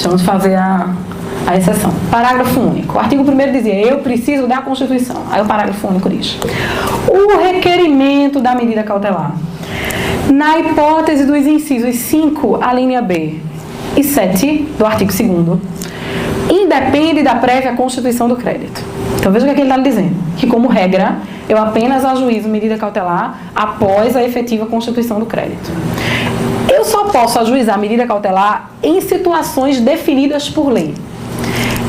Deixamos fazer a exceção. Parágrafo único. O artigo 1º dizia, eu preciso da Constituição. Aí o parágrafo único diz, o requerimento da medida cautelar, na hipótese dos incisos 5, a linha B e 7 do artigo 2º, independe da prévia constituição do crédito. Então veja o que ele está dizendo, que como regra, eu apenas ajuizo medida cautelar após a efetiva constituição do crédito. Eu só posso ajuizar medida cautelar em situações definidas por lei.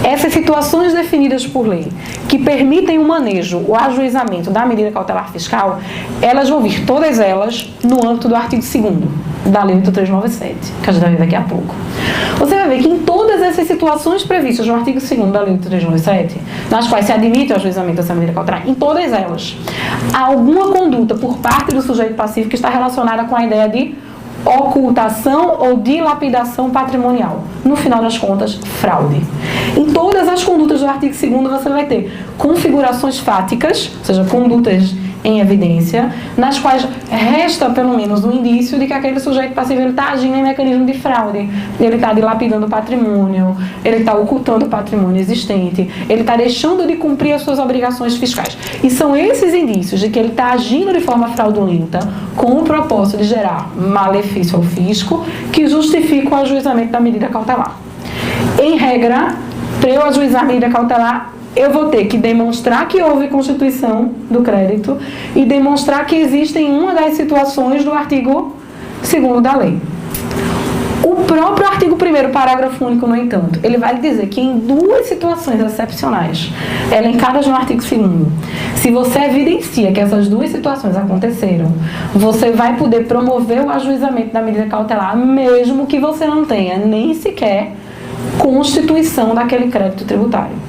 Essas situações definidas por lei, que permitem o manejo, o ajuizamento da medida cautelar fiscal, elas vão vir todas elas no âmbito do artigo 2º da Lei 8397, que a gente vai ver daqui a pouco. Você vai ver que em todas essas situações previstas no artigo 2º da Lei 8397, nas quais se admite o ajuizamento dessa medida cautelar, em todas elas, há alguma conduta por parte do sujeito passivo que está relacionada com a ideia de ocultação ou dilapidação patrimonial. No final das contas, fraude. Em todas as condutas do artigo 2º você vai ter configurações fáticas, ou seja, condutas em evidência, nas quais resta pelo menos um indício de que aquele sujeito passivo está agindo em mecanismo de fraude. Ele está dilapidando o patrimônio, ele está ocultando o patrimônio existente, ele está deixando de cumprir as suas obrigações fiscais. E são esses indícios de que ele está agindo de forma fraudulenta com o propósito de gerar malefício ao fisco que justificam o ajuizamento da medida cautelar. Em regra, para eu ajuizar a medida cautelar, eu vou ter que demonstrar que houve constituição do crédito e demonstrar que existe em uma das situações do artigo 2º da lei. O próprio artigo 1º, parágrafo único, no entanto, ele vai dizer que em duas situações excepcionais, elencadas no artigo 2º, se você evidencia que essas duas situações aconteceram, você vai poder promover o ajuizamento da medida cautelar, mesmo que você não tenha nem sequer constituição daquele crédito tributário.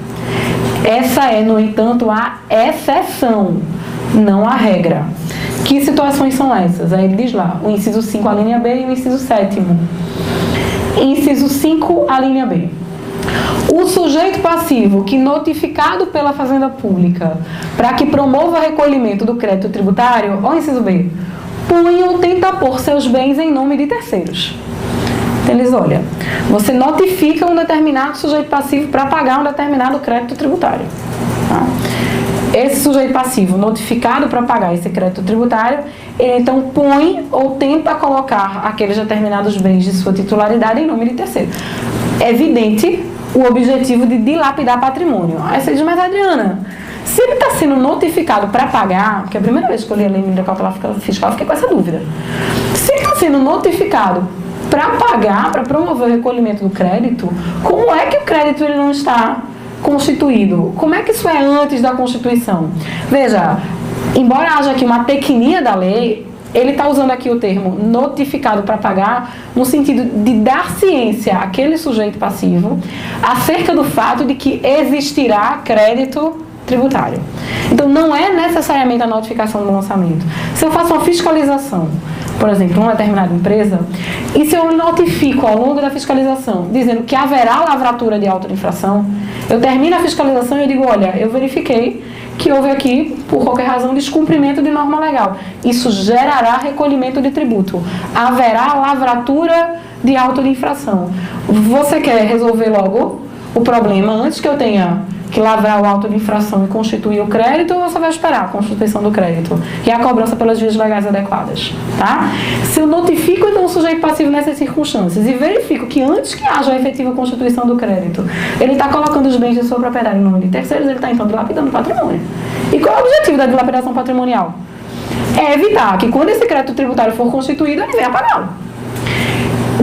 Essa é, no entanto, a exceção, não a regra. Que situações são essas? Aí ele diz lá, o inciso 5, a linha B, e o inciso 7º. Inciso 5, a linha B. O sujeito passivo que, notificado pela Fazenda Pública para que promova o recolhimento do crédito tributário, ó, inciso B, põe ou tenta pôr seus bens em nome de terceiros. Eles, olha, você notifica um determinado sujeito passivo para pagar um determinado crédito tributário. Tá? Esse sujeito passivo notificado para pagar esse crédito tributário, ele então põe ou tenta colocar aqueles determinados bens de sua titularidade em nome de terceiro. É evidente o objetivo de dilapidar patrimônio. Aí você diz, mas Adriana, se ele está sendo notificado para pagar, porque a primeira vez que eu li a lei de cautelar fiscal, eu fiquei com essa dúvida. Se ele está sendo notificado para pagar, para promover o recolhimento do crédito, como é que o crédito ele não está constituído? Como é que isso é antes da Constituição? Veja, embora haja aqui uma tecnia da lei, ele está usando aqui o termo notificado para pagar no sentido de dar ciência àquele sujeito passivo acerca do fato de que existirá crédito tributário. Então, não é necessariamente a notificação do lançamento. Se eu faço uma fiscalização, por exemplo, numa determinada empresa, e se eu notifico ao longo da fiscalização, dizendo que haverá lavratura de auto de infração, eu termino a fiscalização e eu digo, olha, eu verifiquei que houve aqui, por qualquer razão, descumprimento de norma legal. Isso gerará recolhimento de tributo. Haverá lavratura de auto de infração. Você quer resolver logo o problema antes que eu tenha que lavrar o auto de infração e constituir o crédito, ou você vai esperar a constituição do crédito e a cobrança pelas vias legais adequadas, tá? Se eu notifico então o sujeito passivo nessas circunstâncias e verifico que antes que haja a efetiva constituição do crédito, ele está colocando os bens de sua propriedade em nome de terceiros, ele está então dilapidando o patrimônio. E qual é o objetivo da dilapidação patrimonial? É evitar que quando esse crédito tributário for constituído, ele venha pagá-lo.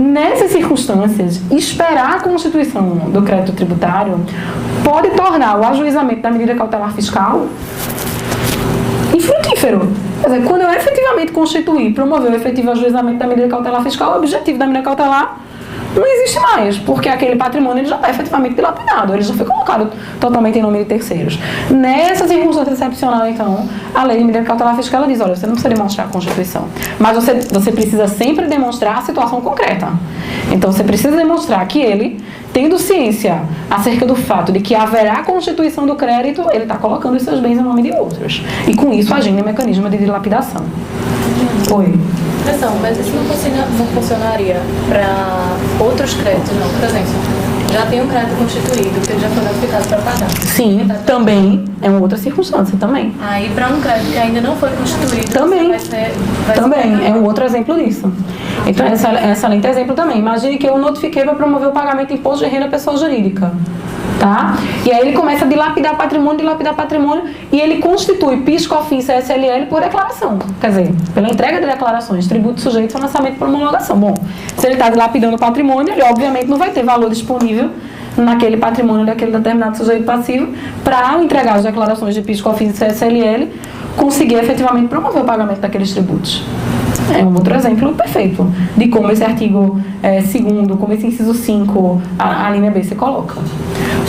Nessas circunstâncias, esperar a constituição do crédito tributário pode tornar o ajuizamento da medida cautelar fiscal infrutífero. Quer dizer, quando eu efetivamente constituir, promover o efetivo ajuizamento da medida cautelar fiscal, o objetivo da medida cautelar não existe mais, porque aquele patrimônio ele já está efetivamente dilapidado, ele já foi colocado totalmente em nome de terceiros. Nessa circunstância excepcional, então, a lei de medida cautelar fiscal ela diz, olha, você não precisa demonstrar a Constituição, mas você precisa sempre demonstrar a situação concreta. Então, você precisa demonstrar que ele, tendo ciência acerca do fato de que haverá constituição do crédito, ele está colocando os seus bens em nome de outros. E, com isso, agindo em mecanismo de dilapidação. Oi. Mas isso não funcionaria para outros créditos, não? Por exemplo, já tem um crédito constituído, que ele já foi notificado para pagar. Sim, também é uma outra circunstância também. Aí, para um crédito que ainda não foi constituído, também, vai é um outro exemplo disso. Então, é um excelente exemplo também. Imagine que eu notifiquei para promover o pagamento de imposto de renda à pessoa jurídica. Tá? E aí ele começa a dilapidar patrimônio, e ele constitui PIS, COFINS, CSLL por declaração. Quer dizer, pela entrega de declarações, tributos sujeitos ao lançamento por homologação. Bom, se ele está dilapidando o patrimônio, ele obviamente não vai ter valor disponível naquele patrimônio daquele determinado sujeito passivo para entregar as declarações de PIS, COFINS e CSLL, conseguir efetivamente promover o pagamento daqueles tributos. É um outro exemplo perfeito de como esse artigo 2º, como esse inciso 5, a linha B se coloca.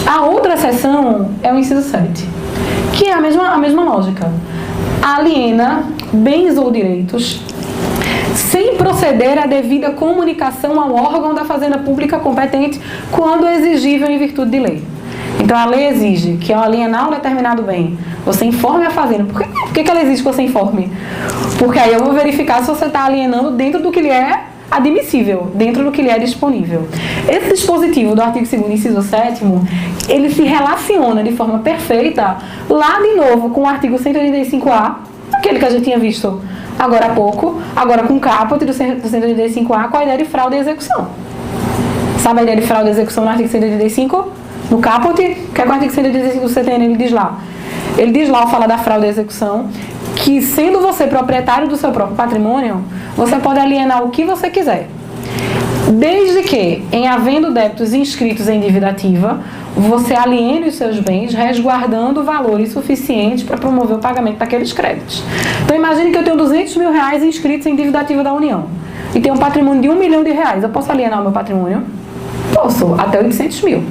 A outra seção é o inciso 7, que é a mesma lógica. Aliena bens ou direitos sem proceder à devida comunicação ao órgão da Fazenda Pública competente quando exigível em virtude de lei. Então, a lei exige que ao alienar um determinado bem, você informe a Fazenda. Por que ela exige que você informe? Porque aí eu vou verificar se você está alienando dentro do que lhe é admissível, dentro do que lhe é disponível. Esse dispositivo do artigo 2º, inciso 7º, ele se relaciona de forma perfeita, lá de novo, com o artigo 185A, aquele que a gente tinha visto agora há pouco, agora com o caput do 185A, com a ideia de fraude e execução. Sabe a ideia de fraude e execução no artigo 185? No caput, que é com o artigo 185 do CTN, ele diz lá. Ele diz lá, ao falar da fraude e execução, que sendo você proprietário do seu próprio patrimônio, você pode alienar o que você quiser. Desde que, em havendo débitos inscritos em dívida ativa, você aliene os seus bens, resguardando valores suficientes para promover o pagamento daqueles créditos. Então, imagine que eu tenho R$200 mil inscritos em dívida ativa da União e tenho um patrimônio de R$1 milhão. Eu posso alienar o meu patrimônio? Posso, até 800 mil.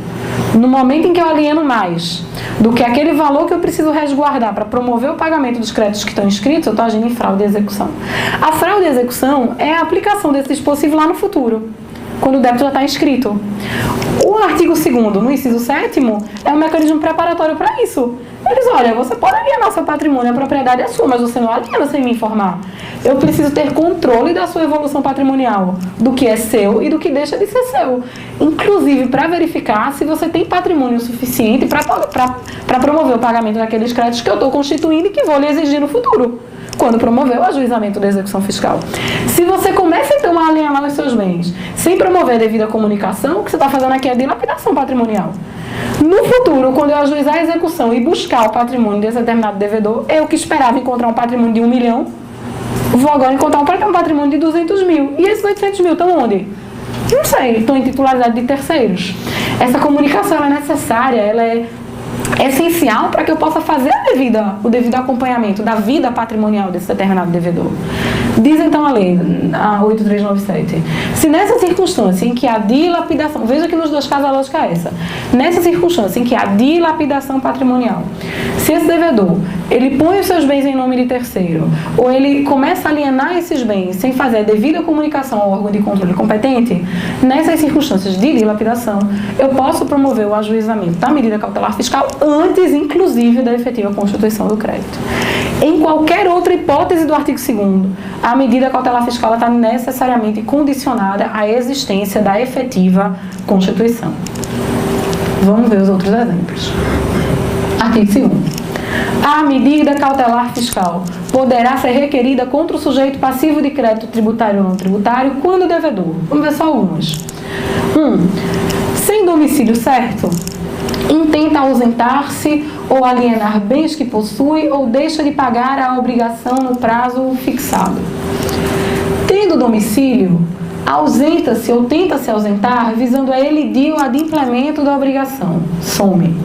No momento em que eu alieno mais do que aquele valor que eu preciso resguardar para promover o pagamento dos créditos que estão inscritos, eu estou agindo em fraude e execução. A fraude e execução é a aplicação desse dispositivo lá no futuro, quando o débito já está inscrito. O artigo 2º, no inciso 7º, é um mecanismo preparatório para isso. Eles, olha, você pode alienar seu patrimônio, a propriedade é sua, mas você não aliena sem me informar. Eu preciso ter controle da sua evolução patrimonial, do que é seu e do que deixa de ser seu. Inclusive, para verificar se você tem patrimônio suficiente para promover o pagamento daqueles créditos que eu estou constituindo e que vou lhe exigir no futuro, quando promover o ajuizamento da execução fiscal. Se você começa então a alienar os seus bens sem promover a devida comunicação, o que você está fazendo aqui é dilapidação patrimonial. No futuro, quando eu ajuizar a execução e buscar o patrimônio desse determinado devedor, eu que esperava encontrar um patrimônio de R$1 milhão, vou agora encontrar um patrimônio de 200 mil. E esses 800 mil estão onde? Não sei, estão em titularidade de terceiros. Essa comunicação ela é necessária, ela é essencial para que eu possa fazer o devido acompanhamento da vida patrimonial desse determinado devedor. Diz então a lei, a 8397, se nessa circunstância em que a dilapidação, veja que nos dois casos a lógica é essa, nessa circunstância em que a dilapidação patrimonial, se esse devedor, ele põe os seus bens em nome de terceiro, ou ele começa a alienar esses bens sem fazer a devida comunicação ao órgão de controle competente, nessas circunstâncias de dilapidação, eu posso promover o ajuizamento da medida cautelar fiscal antes, inclusive, da efetiva constituição do crédito. Em qualquer outra hipótese do artigo 2º, a medida cautelar fiscal está necessariamente condicionada à existência da efetiva constituição. Vamos ver os outros exemplos. Artigo 2º. A medida cautelar fiscal poderá ser requerida contra o sujeito passivo de crédito tributário ou não tributário quando devedor. Vamos ver só algumas. 1. Sem domicílio certo, intenta ausentar-se ou alienar bens que possui ou deixa de pagar a obrigação no prazo fixado. Tendo domicílio, ausenta-se ou tenta se ausentar visando a elidir o adimplemento da obrigação. Some.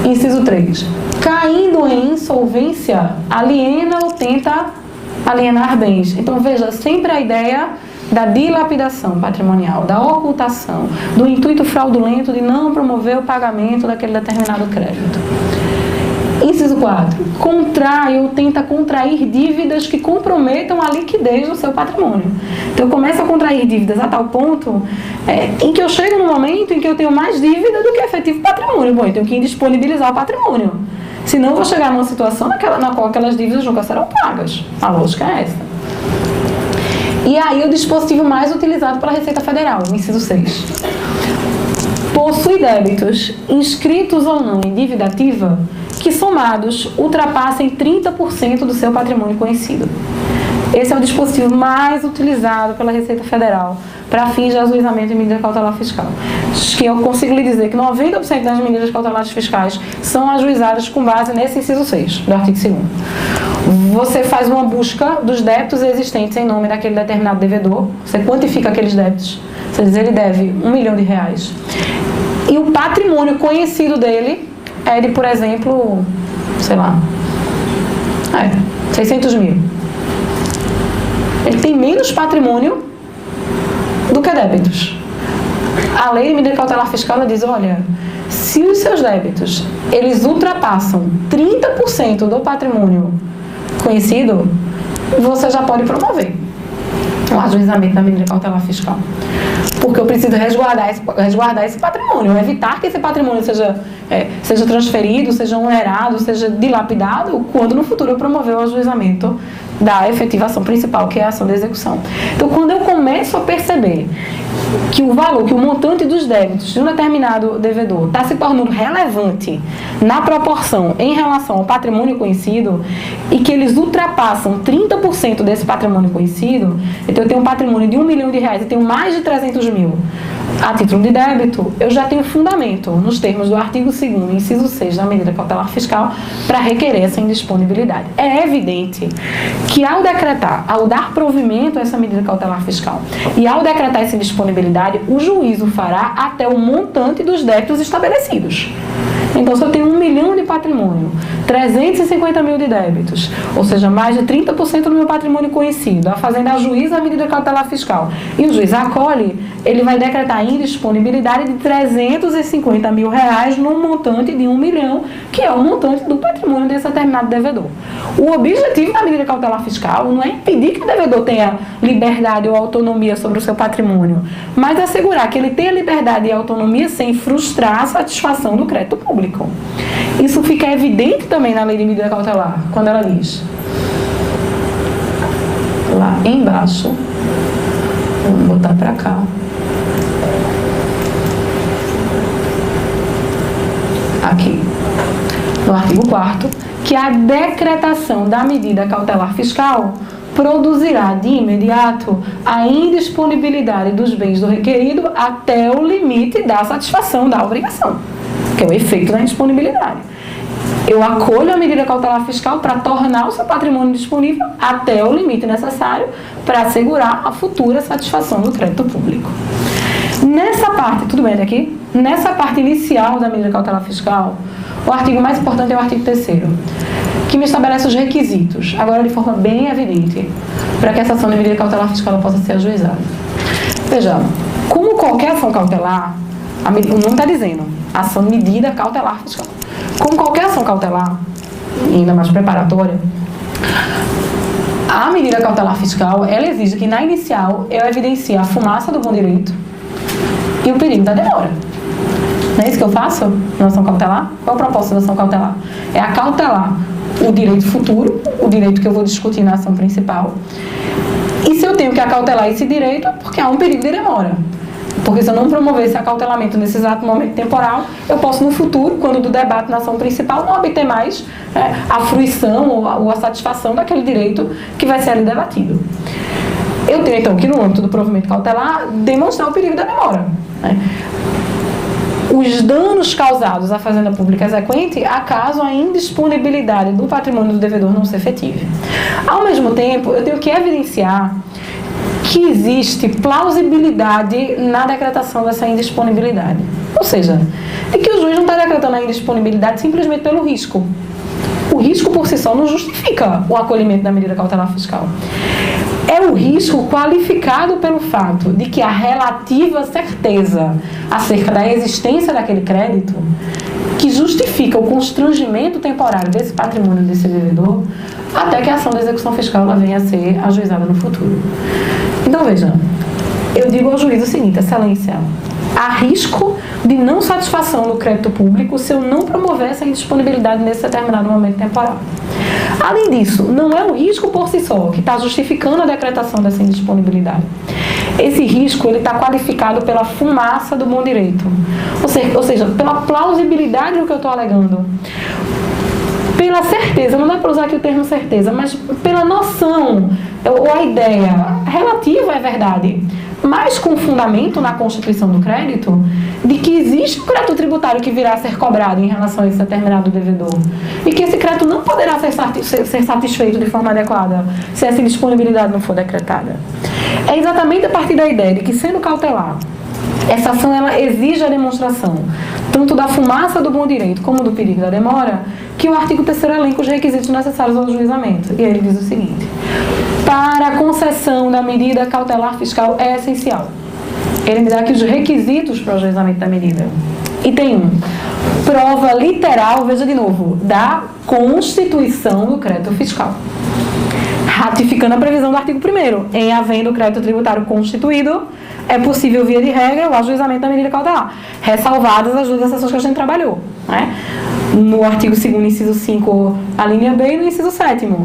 Inciso 3. Caindo em insolvência, aliena ou tenta alienar bens. Então, veja, sempre a ideia da dilapidação patrimonial, da ocultação, do intuito fraudulento de não promover o pagamento daquele determinado crédito. Inciso 4. Contrai ou tenta contrair dívidas que comprometam a liquidez do seu patrimônio. Então, eu começo a contrair dívidas a tal ponto em que eu chego no momento em que eu tenho mais dívida do que efetivo patrimônio. Bom, eu tenho que indisponibilizar o patrimônio. Senão, eu vou chegar numa situação na qual aquelas dívidas nunca serão pagas. A lógica é essa. E aí, o dispositivo mais utilizado pela Receita Federal, o inciso 6. possui débitos, inscritos ou não em dívida ativa, que somados ultrapassem 30% do seu patrimônio conhecido. Esse é o dispositivo mais utilizado pela Receita Federal para fins de ajuizamento e medida cautelar fiscal. Que eu consigo lhe dizer que 90% das medidas cautelares fiscais são ajuizadas com base nesse inciso 6 do artigo 2º. Você faz uma busca dos débitos existentes em nome daquele determinado devedor, você quantifica aqueles débitos, você diz ele deve R$1 milhão, e o patrimônio conhecido dele é de, por exemplo, sei lá, 600 mil. Ele tem menos patrimônio do que débitos. A lei de medida cautelar fiscal ela diz, olha, se os seus débitos eles ultrapassam 30% do patrimônio conhecido, você já pode promover o ajuizamento da medida cautelar fiscal. Porque eu preciso resguardar esse patrimônio, evitar que esse patrimônio seja transferido, seja onerado, seja dilapidado, quando no futuro eu promover o ajuizamento da efetivação principal, que é a ação de execução. Então, quando eu começo a perceber que o valor, que o montante dos débitos de um determinado devedor está se tornando relevante na proporção em relação ao patrimônio conhecido e que eles ultrapassam 30% desse patrimônio conhecido, então eu tenho um patrimônio de R$1 milhão e tenho mais de 300 mil a título de débito, eu já tenho fundamento nos termos do artigo 2º, inciso 6 da medida cautelar fiscal para requerer essa indisponibilidade. É evidente que ao dar provimento a essa medida cautelar fiscal e ao decretar essa indisponibilidade, o juízo fará até o montante dos débitos estabelecidos. Então, se eu tenho R$1 milhão de patrimônio, 350 mil de débitos, ou seja, mais de 30% do meu patrimônio conhecido, a Fazenda ajuiza a medida cautelar fiscal e o juiz acolhe, ele vai decretar a indisponibilidade de R$350 mil no montante de R$1 milhão, que é o montante do patrimônio desse determinado devedor. O objetivo da medida cautelar fiscal não é impedir que o devedor tenha liberdade ou autonomia sobre o seu patrimônio, mas assegurar que ele tenha liberdade e autonomia sem frustrar a satisfação do crédito público. Isso fica evidente também na lei de medida cautelar, quando ela diz lá embaixo, vamos botar para cá, aqui, no artigo 4º, que a decretação da medida cautelar fiscal produzirá de imediato a indisponibilidade dos bens do requerido até o limite da satisfação da obrigação, que é o efeito da indisponibilidade. Eu acolho a medida cautelar fiscal para tornar o seu patrimônio disponível até o limite necessário para assegurar a futura satisfação do crédito público. Nessa parte, tudo bem daqui? Nessa parte inicial da medida cautelar fiscal, o artigo mais importante é o artigo 3º, que me estabelece os requisitos, agora de forma bem evidente, para que essa ação de medida cautelar fiscal possa ser ajuizada. Veja, como qualquer ação cautelar, o nome está dizendo, ação de medida cautelar fiscal. Como qualquer ação cautelar, ainda mais preparatória, a medida cautelar fiscal, ela exige que na inicial eu evidencie a fumaça do bom direito e o perigo da demora. Não é isso que eu faço na ação cautelar? Qual é o propósito da ação cautelar? É acautelar o direito futuro, o direito que eu vou discutir na ação principal. E se eu tenho que acautelar esse direito, é porque há um perigo de demora. Porque se eu não promover esse acautelamento nesse exato momento temporal, eu posso no futuro, quando do debate na ação principal, não obter mais a fruição ou a satisfação daquele direito que vai ser ali debatido. Eu tenho então que no âmbito do provimento cautelar demonstrar o perigo da demora. Os danos causados à fazenda pública exequente acaso a indisponibilidade do patrimônio do devedor não se efetive. Ao mesmo tempo, eu tenho que evidenciar que existe plausibilidade na decretação dessa indisponibilidade. Ou seja, é que o juiz não está decretando a indisponibilidade simplesmente pelo risco. O risco por si só não justifica o acolhimento da medida cautelar fiscal. É o risco qualificado pelo fato de que a relativa certeza acerca da existência daquele crédito que justifica o constrangimento temporário desse patrimônio desse devedor até que a ação de execução fiscal ela venha a ser ajuizada no futuro. Então, veja, eu digo ao juiz o seguinte, excelência, há risco de não satisfação do crédito público se eu não promover essa indisponibilidade nesse determinado momento temporal. Além disso, não é um risco por si só que está justificando a decretação dessa indisponibilidade. Esse risco está qualificado pela fumaça do bom direito, ou seja, pela plausibilidade do que eu estou alegando, pela certeza, não dá para usar aqui o termo certeza, mas pela noção ou a ideia relativa à verdade, mas com fundamento na Constituição do crédito, de que existe um crédito tributário que virá a ser cobrado em relação a esse determinado devedor e que esse crédito não poderá ser satisfeito de forma adequada se essa indisponibilidade não for decretada. É exatamente a partir da ideia de que, sendo cautelar, essa ação ela exige a demonstração tanto da fumaça do bom direito como do perigo da demora, que o artigo 3º elenca os requisitos necessários ao ajuizamento. E aí ele diz o seguinte: para a concessão da medida cautelar fiscal é essencial. Ele me dá aqui os requisitos para o ajuizamento da medida. Item 1. Prova literal, veja de novo, da constituição do crédito fiscal. Ratificando a previsão do artigo 1º, em havendo o crédito tributário constituído, é possível, via de regra, o ajuizamento da medida cautelar, ressalvadas as duas exceções que a gente trabalhou, né? No artigo 2º, inciso 5, a linha B, e no inciso 7º,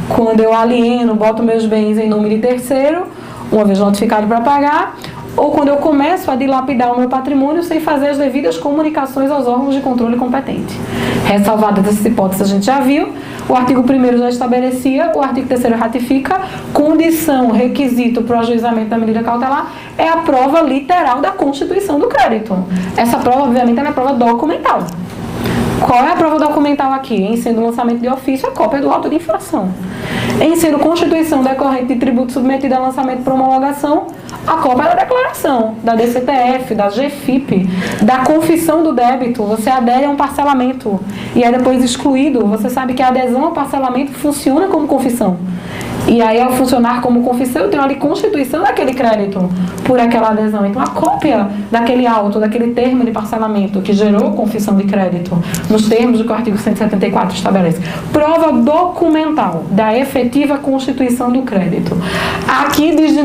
quando eu alieno, boto meus bens em nome de terceiro, uma vez notificado para pagar, ou quando eu começo a dilapidar o meu patrimônio sem fazer as devidas comunicações aos órgãos de controle competentes. Ressalvadas essas hipóteses, a gente já viu, o artigo 1º já estabelecia, o artigo 3º ratifica, condição, requisito para o ajuizamento da medida cautelar é a prova literal da constituição do crédito. Essa prova, obviamente, é a prova documental. Qual é a prova documental aqui? Em sendo lançamento de ofício, a cópia do auto de infração. Em sendo constituição decorrente de tributo submetido a lançamento por homologação, a cópia da declaração, da DCTF, da GFIP, da confissão do débito. Você adere a um parcelamento e é depois excluído. Você sabe que a adesão ao parcelamento funciona como confissão. E aí, ao funcionar como confissão, eu tenho ali constituição daquele crédito por aquela adesão. Então, a cópia daquele auto, daquele termo de parcelamento que gerou confissão de crédito, nos termos do que o artigo 174 estabelece. Prova documental da efetiva constituição do crédito. Aqui dizem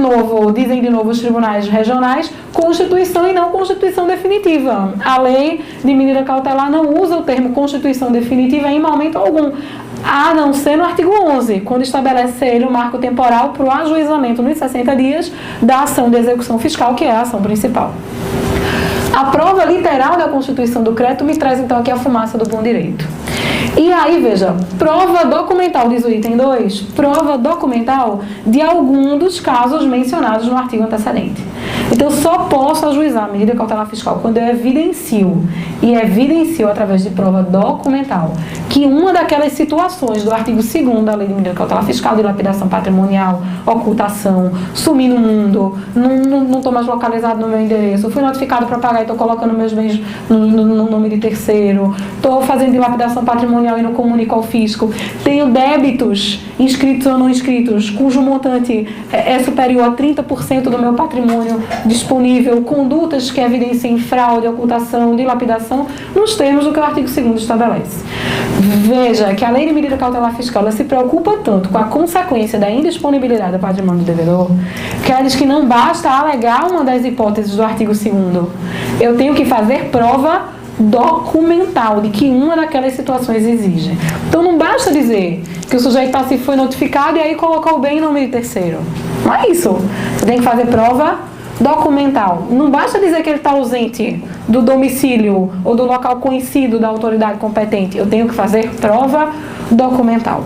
de novo os tribunais regionais, constituição e não constituição definitiva. A lei de medida cautelar não usa o termo constituição definitiva em momento algum, a não ser no artigo 11, quando estabelece ele o marco temporal para o ajuizamento nos 60 dias da ação de execução fiscal, que é a ação principal. A prova literal da constituição do crédito me traz então aqui a fumaça do bom direito. E aí, veja, prova documental, diz o item 2, prova documental de algum dos casos mencionados no artigo antecedente. Então, eu só posso ajuizar a medida cautelar fiscal quando eu evidencio, e evidencio através de prova documental, que uma daquelas situações do artigo 2º da Lei de Medida Cautelar Fiscal, de lapidação patrimonial, ocultação, sumir no mundo, não estou mais localizado no meu endereço, fui notificado para pagar e estou colocando meus bens no nome de terceiro, estou fazendo dilapidação patrimonial e não comunico ao fisco, tenho débitos, inscritos ou não inscritos, cujo montante é superior a 30% do meu patrimônio disponível, condutas que evidenciem fraude, ocultação, dilapidação, nos termos do que o artigo 2º estabelece. Veja que a Lei de Medida Cautelar Fiscal ela se preocupa tanto com a consequência da indisponibilidade do patrimônio do devedor, que ela diz que não basta alegar uma das hipóteses do artigo 2º. Eu tenho que fazer prova documental de que uma daquelas situações exige. Então não basta dizer que o sujeito passivo foi notificado e aí colocou o bem em nome de terceiro. Não é isso. Você tem que fazer prova documental. Não basta dizer que ele está ausente do domicílio ou do local conhecido da autoridade competente. Eu tenho que fazer prova documental.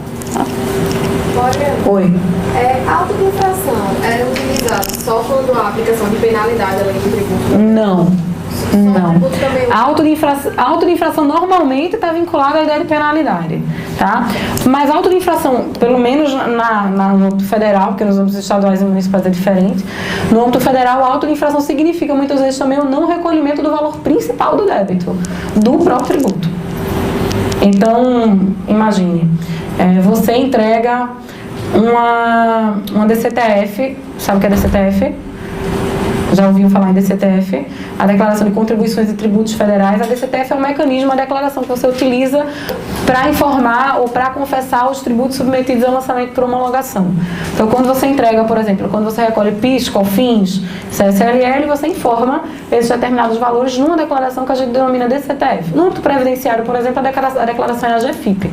Oi. Auto de infração é utilizado só quando há aplicação de penalidade além do tributo? Não. A auto de infração normalmente está vinculada à ideia de penalidade, tá? Mas a auto de infração, pelo menos no âmbito federal, porque nos âmbitos estaduais e municipais é diferente, no âmbito federal, a auto de infração significa muitas vezes também o não recolhimento do valor principal do débito, do próprio tributo. Então, imagine, você entrega uma DCTF, sabe o que é DCTF? Já ouviu falar em DCTF? A Declaração de Contribuições e Tributos Federais. A DCTF é um mecanismo, a declaração que você utiliza para informar ou para confessar os tributos submetidos ao lançamento por homologação. Então, quando você entrega, por exemplo, quando você recolhe PIS, COFINS, CSLL, você informa esses determinados valores numa declaração que a gente denomina DCTF. No âmbito previdenciário, por exemplo, a declaração é a AGFIP.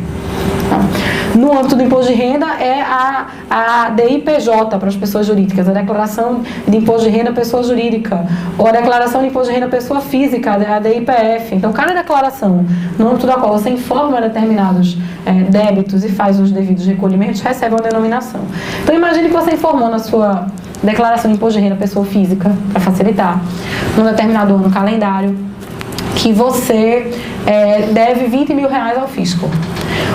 No âmbito do imposto de renda é a DIPJ para as pessoas jurídicas, a declaração de imposto de renda pessoa jurídica, ou a declaração de imposto de renda pessoa física, a DIPF. Então, cada declaração no âmbito da qual você informa determinados débitos e faz os devidos recolhimentos, recebe uma denominação. Então, imagine que você informou na sua declaração de imposto de renda pessoa física, para facilitar, num determinado ano calendário, que você deve R$20 mil ao fisco.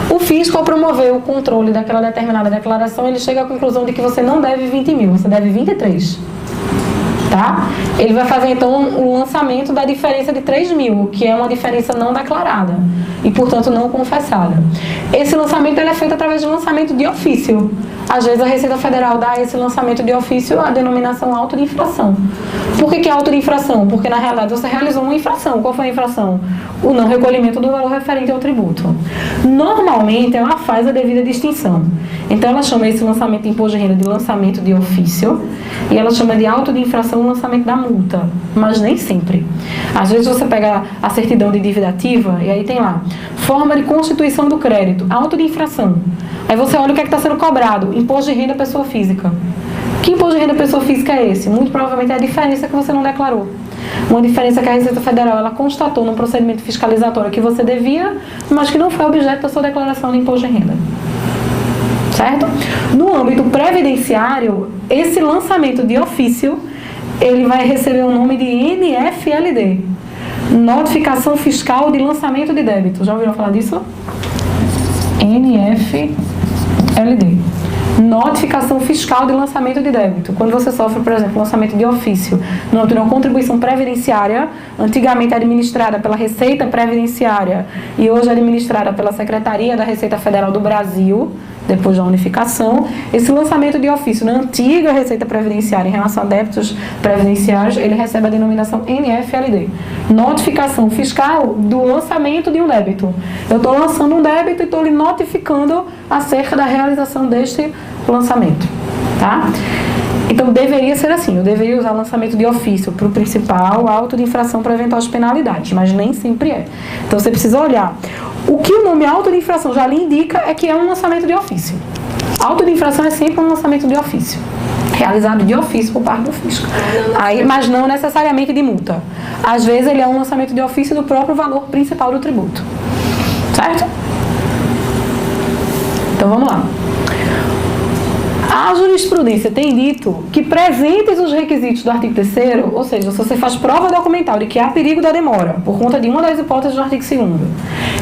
O fisco, ao promover o controle daquela determinada declaração, ele chega à conclusão de que você não deve 20 mil, você deve 23. Tá? Ele vai fazer, então, o lançamento da diferença de 3 mil, que é uma diferença não declarada e, portanto, não confessada. Esse lançamento ele é feito através de lançamento de ofício. Às vezes, a Receita Federal dá esse lançamento de ofício a denominação auto de infração. Por que é auto de infração? Porque, na realidade, você realizou uma infração. Qual foi a infração? O não recolhimento do valor referente ao tributo. Normalmente, ela faz a devida distinção. Então, ela chama esse lançamento de imposto de renda de lançamento de ofício e ela chama de auto de infração o lançamento da multa, mas nem sempre. Às vezes você pega a certidão de dívida ativa e aí tem lá, forma de constituição do crédito, auto de infração. Aí você olha o que é que está sendo cobrado, imposto de renda pessoa física. Que imposto de renda pessoa física é esse? Muito provavelmente é a diferença que você não declarou. Uma diferença que a Receita Federal ela constatou no procedimento fiscalizatório que você devia, mas que não foi objeto da sua declaração de imposto de renda. Certo? No âmbito previdenciário, esse lançamento de ofício, ele vai receber o nome de NFLD, Notificação Fiscal de Lançamento de Débito. Já ouviram falar disso? NFLD, Notificação Fiscal de Lançamento de Débito. Quando você sofre, por exemplo, lançamento de ofício no âmbito de uma contribuição previdenciária, antigamente administrada pela Receita Previdenciária e hoje administrada pela Secretaria da Receita Federal do Brasil, depois da unificação, esse lançamento de ofício na antiga Receita Previdenciária em relação a débitos previdenciários, ele recebe a denominação NFLD, Notificação Fiscal do Lançamento de um Débito. Eu estou lançando um débito e estou lhe notificando acerca da realização deste lançamento, tá? Então, deveria ser assim, eu deveria usar lançamento de ofício para o principal, auto de infração para eventuais penalidades, mas nem sempre é. Então, você precisa olhar. O que o nome auto de infração já lhe indica é que é um lançamento de ofício. Auto de infração é sempre um lançamento de ofício, realizado de ofício por parte do fisco. Aí, mas não necessariamente de multa. Às vezes, ele é um lançamento de ofício do próprio valor principal do tributo. Certo? Então, vamos lá. A jurisprudência tem dito que presentes os requisitos do artigo 3º, ou seja, se você faz prova documental de que há perigo da demora, por conta de uma das hipóteses do artigo 2º,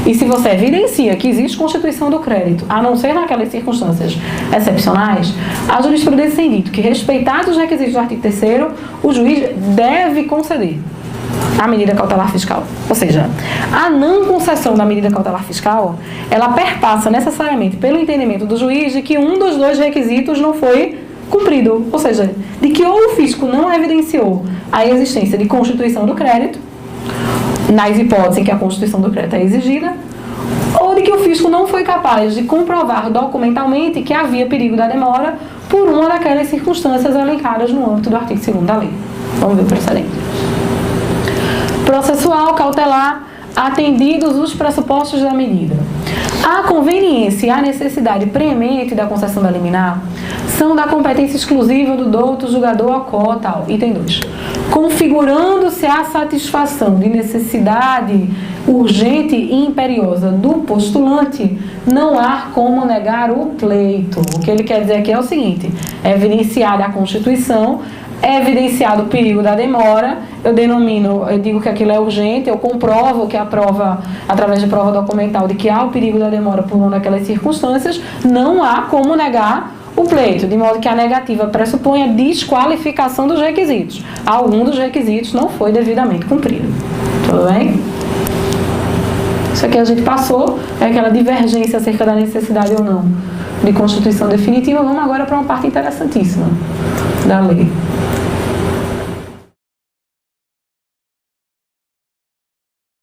e se você evidencia que existe constituição do crédito, a não ser naquelas circunstâncias excepcionais, a jurisprudência tem dito que, respeitados os requisitos do artigo 3º, o juiz deve conceder a medida cautelar fiscal. Ou seja, a não concessão da medida cautelar fiscal, ela perpassa necessariamente pelo entendimento do juiz de que um dos dois requisitos não foi cumprido. Ou seja, de que ou o fisco não evidenciou a existência de constituição do crédito, nas hipóteses em que a constituição do crédito é exigida, ou de que o fisco não foi capaz de comprovar documentalmente que havia perigo da demora por uma daquelas circunstâncias elencadas no âmbito do artigo 2º da lei. Vamos ver o precedente. Processual, cautelar, atendidos os pressupostos da medida. A conveniência e a necessidade preemente da concessão da liminar são da competência exclusiva do douto julgador a quo, tal. Item 2. Configurando-se a satisfação de necessidade urgente e imperiosa do postulante, não há como negar o pleito. O que ele quer dizer aqui é o seguinte: é evidenciada a Constituição, é evidenciado o perigo da demora, eu digo que aquilo é urgente, eu comprovo que a prova, através de prova documental, de que há o perigo da demora por uma daquelas circunstâncias, não há como negar o pleito, de modo que a negativa pressupõe a desqualificação dos requisitos. Algum dos requisitos não foi devidamente cumprido. Tudo bem? Isso aqui a gente passou, é aquela divergência acerca da necessidade ou não de constituição definitiva. Vamos agora para uma parte interessantíssima da lei.